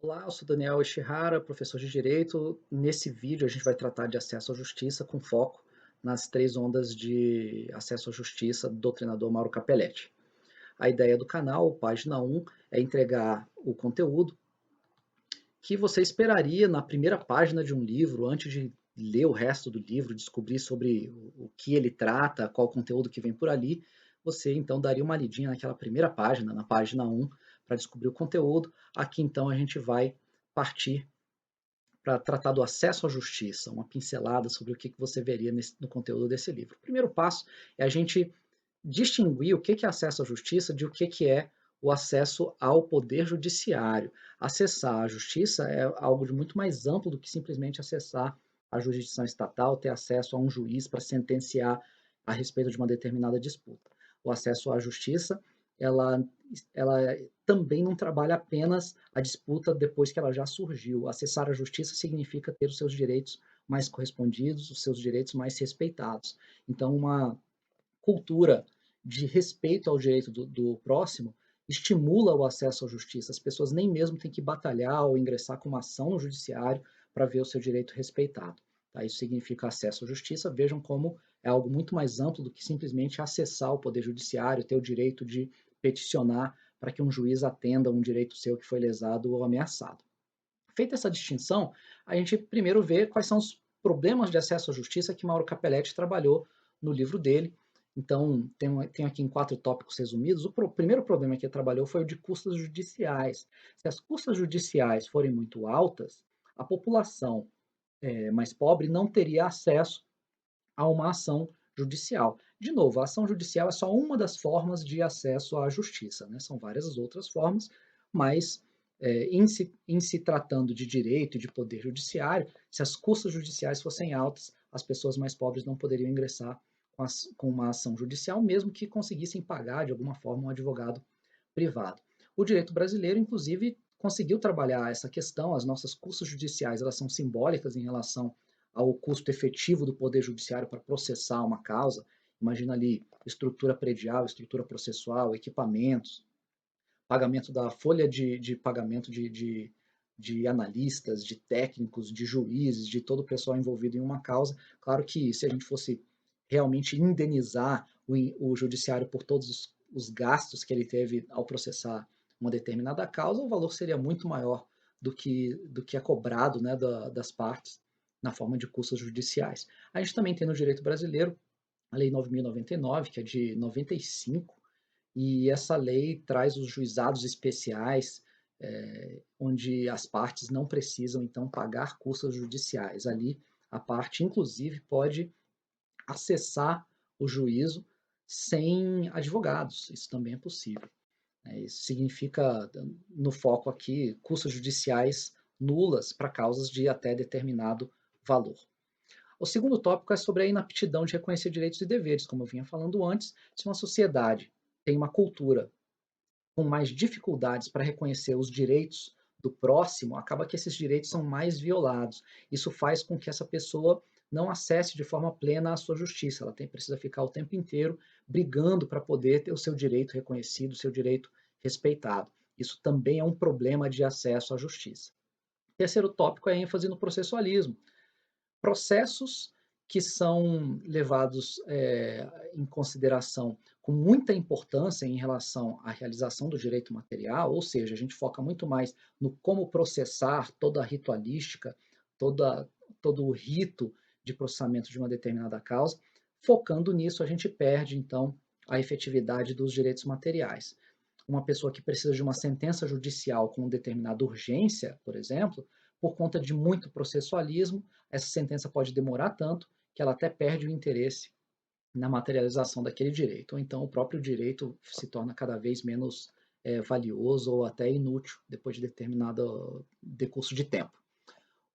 Olá, eu sou Daniel Ishihara, professor de Direito. Nesse vídeo a gente vai tratar de acesso à justiça com foco nas três ondas de acesso à justiça do doutrinador Mauro Capelletti. A ideia do canal, página 1, é entregar o conteúdo que você esperaria na primeira página de um livro, antes de ler o resto do livro, descobrir sobre o que ele trata, qual o conteúdo que vem por ali. Você então daria uma lidinha naquela primeira página, na página 1, para descobrir o conteúdo. Aqui então a gente vai partir para tratar do acesso à justiça, uma pincelada sobre o que você veria no conteúdo desse livro. O primeiro passo é a gente distinguir o que é acesso à justiça de o que é o acesso ao poder judiciário. Acessar a justiça é algo de muito mais amplo do que simplesmente acessar a jurisdição estatal, ter acesso a um juiz para sentenciar a respeito de uma determinada disputa. O acesso à justiça, ela, ela também não trabalha apenas a disputa depois que ela já surgiu. Acessar a justiça significa ter os seus direitos mais correspondidos, os seus direitos mais respeitados. Então, uma cultura de respeito ao direito do próximo estimula o acesso à justiça. As pessoas nem mesmo têm que batalhar ou ingressar com uma ação no judiciário para ver o seu direito respeitado. Tá? Isso significa acesso à justiça. Vejam como é algo muito mais amplo do que simplesmente acessar o poder judiciário, ter o direito de peticionar para que um juiz atenda um direito seu que foi lesado ou ameaçado. Feita essa distinção, a gente primeiro vê quais são os problemas de acesso à justiça que Mauro Capelletti trabalhou no livro dele. Então, tenho aqui em 4 tópicos resumidos. O primeiro problema que ele trabalhou foi o de custas judiciais. Se as custas judiciais forem muito altas, a população mais pobre não teria acesso a uma ação judicial. De novo, a ação judicial é só uma das formas de acesso à justiça, né? São várias as outras formas, mas em se tratando de direito e de poder judiciário, se as custas judiciais fossem altas, as pessoas mais pobres não poderiam ingressar com uma ação judicial, mesmo que conseguissem pagar de alguma forma um advogado privado. O direito brasileiro, inclusive, conseguiu trabalhar essa questão. As nossas custas judiciais, elas são simbólicas em relação ao custo efetivo do poder judiciário para processar uma causa. Imagina ali estrutura predial, estrutura processual, equipamentos, pagamento da folha de pagamento de analistas, de técnicos, de juízes, de todo o pessoal envolvido em uma causa. Claro que se a gente fosse realmente indenizar o judiciário por todos os gastos que ele teve ao processar uma determinada causa, o valor seria muito maior do que é cobrado, né, das partes na forma de custos judiciais. A gente também tem no direito brasileiro a Lei 9.099, que é de 95, e essa lei traz os juizados especiais, onde as partes não precisam, então, pagar custas judiciais. Ali, a parte, inclusive, pode acessar o juízo sem advogados. Isso também é possível. Isso significa, no foco aqui, custas judiciais nulas para causas de até determinado valor. O segundo tópico é sobre a inaptidão de reconhecer direitos e deveres. Como eu vinha falando antes, se uma sociedade tem uma cultura com mais dificuldades para reconhecer os direitos do próximo, acaba que esses direitos são mais violados. Isso faz com que essa pessoa não acesse de forma plena a sua justiça. Ela precisa ficar o tempo inteiro brigando para poder ter o seu direito reconhecido, o seu direito respeitado. Isso também é um problema de acesso à justiça. O terceiro tópico é a ênfase no processualismo. Processos que são levados em consideração com muita importância em relação à realização do direito material, ou seja, a gente foca muito mais no como processar toda a ritualística, toda, todo o rito de processamento de uma determinada causa. Focando nisso, a gente perde, então, a efetividade dos direitos materiais. Uma pessoa que precisa de uma sentença judicial com determinada urgência, por exemplo, por conta de muito processualismo, essa sentença pode demorar tanto que ela até perde o interesse na materialização daquele direito, ou então o próprio direito se torna cada vez menos valioso ou até inútil depois de determinado decurso de tempo.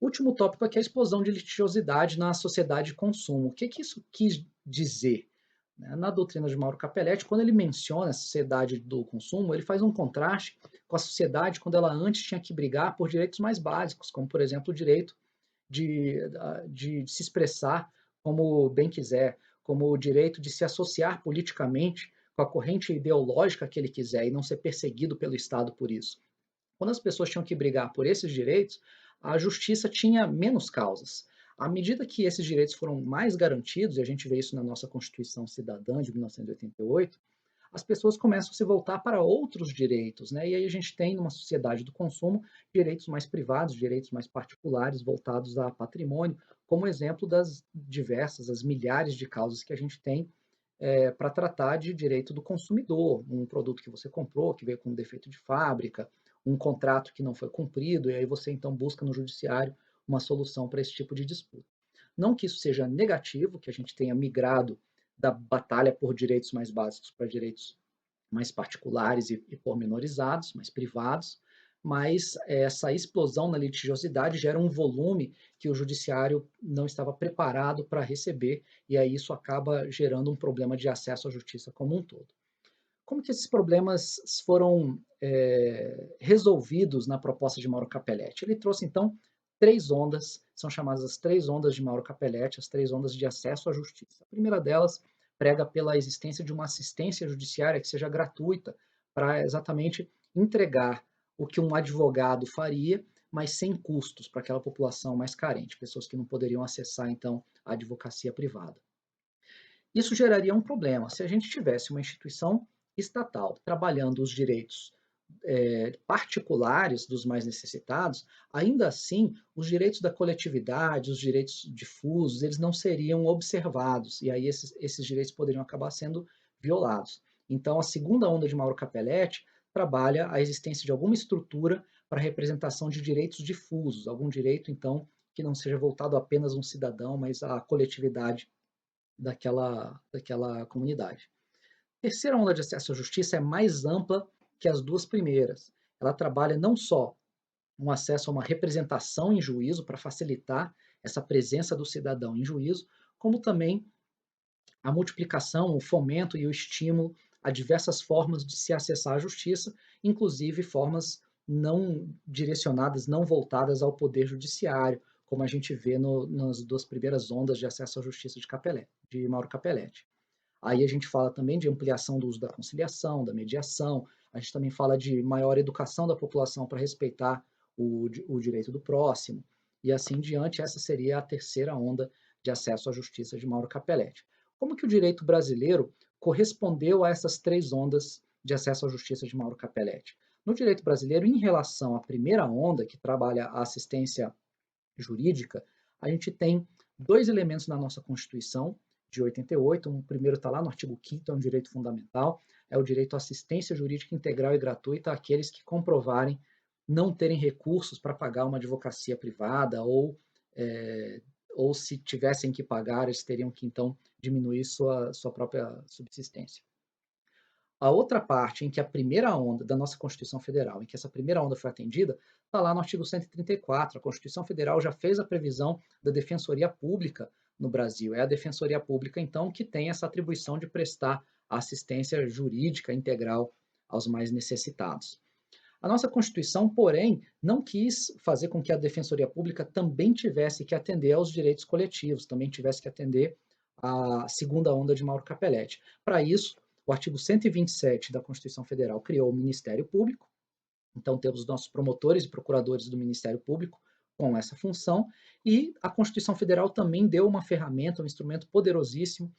O último tópico aqui é a explosão de litigiosidade na sociedade de consumo. O que isso quis dizer? Na doutrina de Mauro Capelletti, quando ele menciona a sociedade do consumo, ele faz um contraste com a sociedade quando ela antes tinha que brigar por direitos mais básicos, como, por exemplo, o direito de se expressar como bem quiser, como o direito de se associar politicamente com a corrente ideológica que ele quiser e não ser perseguido pelo Estado por isso. Quando as pessoas tinham que brigar por esses direitos, a justiça tinha menos causas. À medida que esses direitos foram mais garantidos, e a gente vê isso na nossa Constituição Cidadã de 1988, as pessoas começam a se voltar para outros direitos, né? E aí a gente tem, numa sociedade do consumo, direitos mais privados, direitos mais particulares voltados a patrimônio, como exemplo das diversas, as milhares de causas que a gente tem para tratar de direito do consumidor, um produto que você comprou, que veio com defeito de fábrica, um contrato que não foi cumprido, e aí você então busca no judiciário uma solução para esse tipo de disputa. Não que isso seja negativo, que a gente tenha migrado da batalha por direitos mais básicos para direitos mais particulares e pormenorizados, mais privados, mas essa explosão na litigiosidade gera um volume que o judiciário não estava preparado para receber, e aí isso acaba gerando um problema de acesso à justiça como um todo. Como que esses problemas foram resolvidos na proposta de Mauro Capelletti? Ele trouxe, então, três ondas, são chamadas as três ondas de Mauro Capelletti, as três ondas de acesso à justiça. A primeira delas prega pela existência de uma assistência judiciária que seja gratuita, para exatamente entregar o que um advogado faria, mas sem custos para aquela população mais carente, pessoas que não poderiam acessar, então, a advocacia privada. Isso geraria um problema. Se a gente tivesse uma instituição estatal trabalhando os direitos particulares dos mais necessitados, ainda assim, os direitos da coletividade, os direitos difusos, eles não seriam observados, e aí esses direitos poderiam acabar sendo violados. Então, a segunda onda de Mauro Capelletti trabalha a existência de alguma estrutura para a representação de direitos difusos, algum direito, então, que não seja voltado apenas a um cidadão, mas à coletividade daquela comunidade. A terceira onda de acesso à justiça é mais ampla que as duas primeiras. Ela trabalha não só um acesso a uma representação em juízo para facilitar essa presença do cidadão em juízo, como também a multiplicação, o fomento e o estímulo a diversas formas de se acessar à justiça, inclusive formas não direcionadas, não voltadas ao poder judiciário, como a gente vê nas duas primeiras ondas de acesso à justiça de Mauro Capelletti. Aí a gente fala também de ampliação do uso da conciliação, da mediação, a gente também fala de maior educação da população para respeitar o direito do próximo, e assim diante, essa seria a terceira onda de acesso à justiça de Mauro Capelletti. Como que o direito brasileiro correspondeu a essas três ondas de acesso à justiça de Mauro Capelletti? No direito brasileiro, em relação à primeira onda, que trabalha a assistência jurídica, a gente tem dois elementos na nossa Constituição de 88. Um primeiro está lá no artigo 5º, é um direito fundamental, é o direito à assistência jurídica integral e gratuita àqueles que comprovarem não terem recursos para pagar uma advocacia privada ou se tivessem que pagar, eles teriam que então diminuir sua própria subsistência. A outra parte em que a primeira onda da nossa Constituição Federal, em que essa primeira onda foi atendida, está lá no artigo 134. A Constituição Federal já fez a previsão da Defensoria Pública no Brasil. É a Defensoria Pública, então, que tem essa atribuição de prestar assistência jurídica integral aos mais necessitados. A nossa Constituição, porém, não quis fazer com que a Defensoria Pública também tivesse que atender aos direitos coletivos, também tivesse que atender à segunda onda de Mauro Capelletti. Para isso, o artigo 127 da Constituição Federal criou o Ministério Público, então temos os nossos promotores e procuradores do Ministério Público com essa função, e a Constituição Federal também deu uma ferramenta, um instrumento poderosíssimo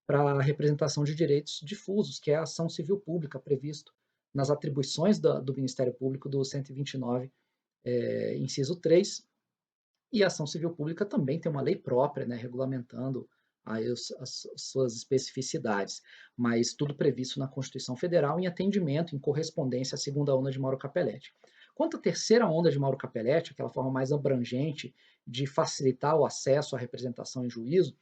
para a representação de direitos difusos, que é a ação civil pública, previsto nas atribuições do Ministério Público do 129, inciso 3, e a ação civil pública também tem uma lei própria, né, regulamentando aí as suas especificidades, mas tudo previsto na Constituição Federal em atendimento, em correspondência à segunda onda de Mauro Capelletti. Quanto à terceira onda de Mauro Capelletti, aquela forma mais abrangente de facilitar o acesso à representação em juízo,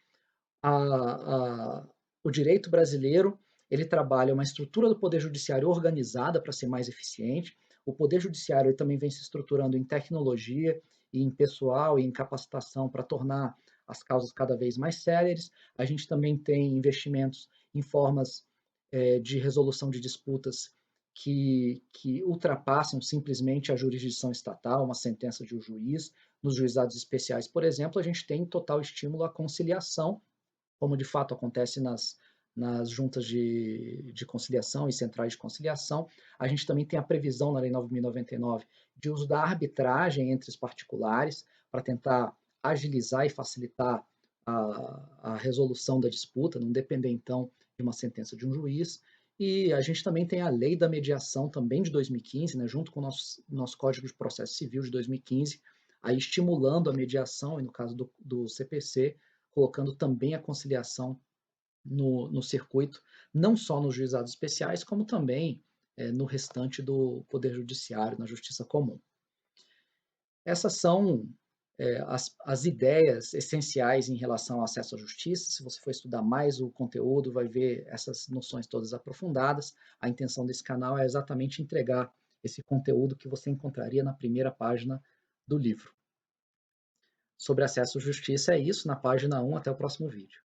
o direito brasileiro ele trabalha uma estrutura do Poder Judiciário organizada para ser mais eficiente. O Poder Judiciário ele também vem se estruturando em tecnologia e em pessoal e em capacitação para tornar as causas cada vez mais céleres. A gente também tem investimentos em formas de resolução de disputas que ultrapassam simplesmente a jurisdição estatal, uma sentença de um juiz. Nos juizados especiais, por exemplo, a gente tem total estímulo à conciliação, como de fato acontece nas juntas de conciliação e centrais de conciliação. A gente também tem a previsão na Lei 9.099 de uso da arbitragem entre os particulares para tentar agilizar e facilitar a resolução da disputa, não depender então de uma sentença de um juiz. E a gente também tem a Lei da Mediação, também de 2015, né, junto com o nosso Código de Processo Civil de 2015, aí estimulando a mediação, e no caso do CPC, colocando também a conciliação no circuito, não só nos juizados especiais, como também no restante do Poder Judiciário, na Justiça Comum. Essas são as ideias essenciais em relação ao acesso à justiça. Se você for estudar mais o conteúdo, vai ver essas noções todas aprofundadas. A intenção desse canal é exatamente entregar esse conteúdo que você encontraria na primeira página do livro. Sobre acesso à justiça é isso, na página 1. Até o próximo vídeo.